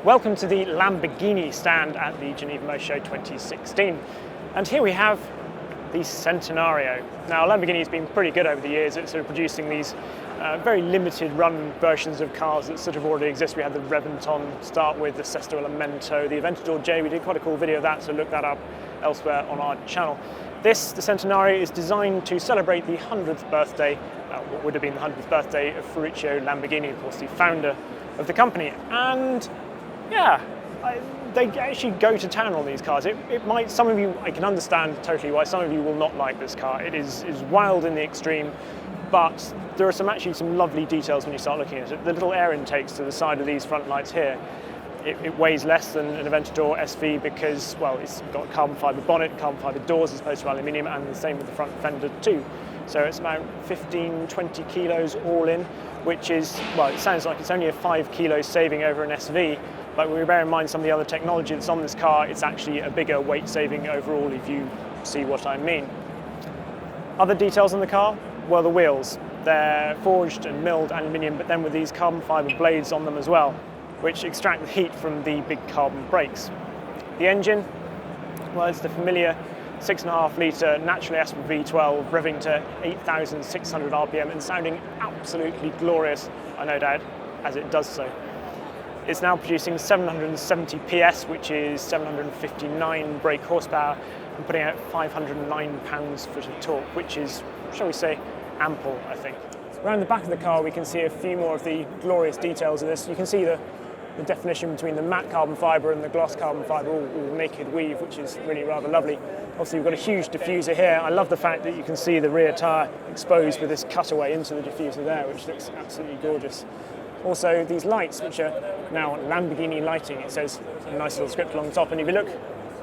Welcome to the Lamborghini stand at the Geneva Motor Show 2016. And here we have the Centenario. Now, Lamborghini has been pretty good over the years at sort of producing these very limited run versions of cars that sort of already exist. We had the Reventon to start with, the Sesto Elemento, the Aventador J. We did quite a cool video of that, so look that up elsewhere on our channel. This, the Centenario, is designed to celebrate the 100th birthday, what would have been the 100th birthday of Ferruccio Lamborghini, of course, the founder of the company. And yeah, they actually go to town on these cars. It might, some of you, I can understand totally why some of you will not like this car. It is wild in the extreme, but there are actually some lovely details when you start looking at it. The little air intakes to the side of these front lights here, it weighs less than an Aventador SV because, well, it's got a carbon fibre bonnet, carbon fibre doors as opposed to aluminium, and the same with the front fender too. So it's about 15, 20 kilos all in, which is, well, it sounds like it's only a 5 kilo saving over an SV, but when we bear in mind some of the other technology that's on this car, it's actually a bigger weight saving overall, if you see what I mean. Other details on the car? Well, the wheels. They're forged and milled aluminium, but then with these carbon fibre blades on them as well, which extract the heat from the big carbon brakes. The engine, well, it's the familiar 6.5 litre naturally aspirated V12 revving to 8,600 RPM and sounding absolutely glorious, I no doubt, as it does so. It's now producing 770 PS, which is 759 brake horsepower, and putting out 509 pounds-foot of torque, which is, shall we say, ample, I think. Around the back of the car, we can see a few more of the glorious details of this. You can see the definition between the matte carbon fibre and the gloss carbon fibre, all naked weave, which is really rather lovely. Obviously, we've got a huge diffuser here. I love the fact that you can see the rear tyre exposed with this cutaway into the diffuser there, which looks absolutely gorgeous. Also, these lights, which are now Lamborghini lighting, it says a nice little script along the top. And if you look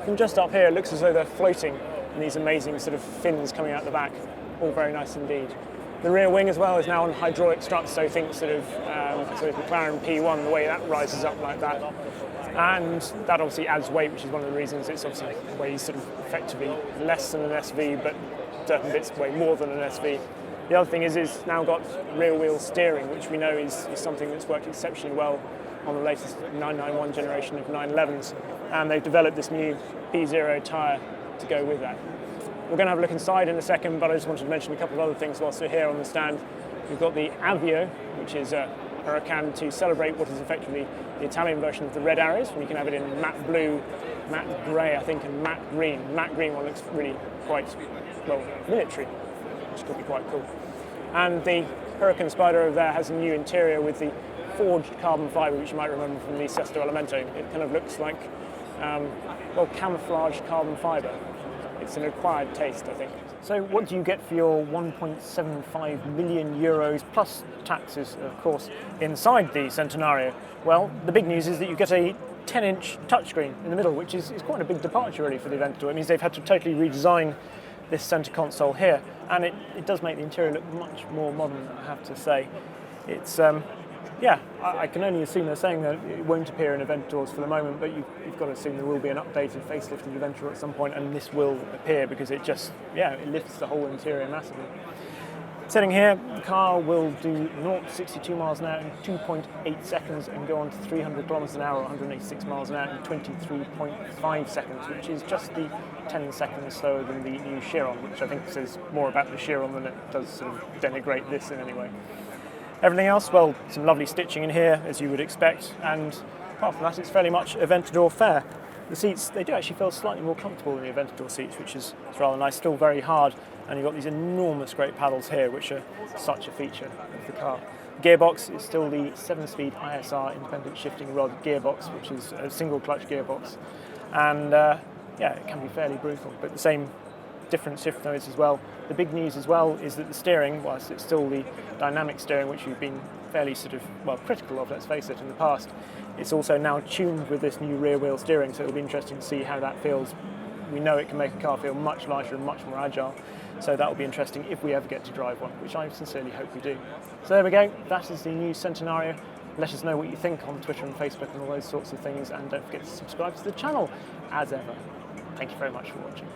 from just up here, it looks as though they're floating in these amazing sort of fins coming out the back. All very nice indeed. The rear wing as well is now on hydraulic struts, so think sort of the McLaren P1, the way that rises up like that. And that obviously adds weight, which is one of the reasons it's obviously weighs sort of effectively less than an SV, but certain bits weigh more than an SV. The other thing is it's now got rear wheel steering, which we know is something that's worked exceptionally well on the latest 991 generation of 911s. And they've developed this new P0 tyre to go with that. We're going to have a look inside in a second, but I just wanted to mention a couple of other things whilst we're here on the stand. We've got the Avio, which is a Huracan to celebrate what is effectively the Italian version of the red arrows. You can have it in matte blue, matte grey, I think, and matte green. The matte green one looks really quite, well, military, which could be quite cool. And the Huracan Spider over there has a new interior with the forged carbon fibre, which you might remember from the Sesto Elemento. It kind of looks like, well, camouflaged carbon fibre. It's an acquired taste, I think. So what do you get for your 1.75 million euros plus taxes, of course, inside the Centenario? Well, the big news is that you get a 10-inch touchscreen in the middle, which is quite a big departure really for the Aventador. It means they've had to totally redesign this centre console here, and it does make the interior look much more modern, I have to say. It's yeah, I can only assume they're saying that it won't appear in Aventadors for the moment, but you've got to assume there will be an updated facelift of the Aventador at some point, and this will appear because it just, yeah, it lifts the whole interior massively. Sitting here, the car will do 0 to 62 miles an hour in 2.8 seconds and go on to 300 kilometers an hour, 186 miles an hour in 23.5 seconds, which is just the 10 seconds slower than the new Chiron, which I think says more about the Chiron than it does sort of denigrate this in any way. Everything else, well, some lovely stitching in here, as you would expect, and apart from that, it's fairly much Aventador fare. The seats, they do actually feel slightly more comfortable than the Aventador seats, which is rather nice, still very hard, and you've got these enormous great paddles here, which are such a feature of the car. The gearbox is still the 7-speed ISR independent shifting rod gearbox, which is a single clutch gearbox, and yeah, it can be fairly brutal, but the same different shift nodes as well. The big news as well is that the steering, whilst it's still the dynamic steering, which we've been fairly sort of, well, critical of, let's face it, in the past, it's also now tuned with this new rear wheel steering, so it'll be interesting to see how that feels. We know it can make a car feel much lighter and much more agile, so that'll be interesting if we ever get to drive one, which I sincerely hope we do. So there we go, that is the new Centenario. Let us know what you think on Twitter and Facebook and all those sorts of things, and don't forget to subscribe to the channel, as ever. Thank you very much for watching.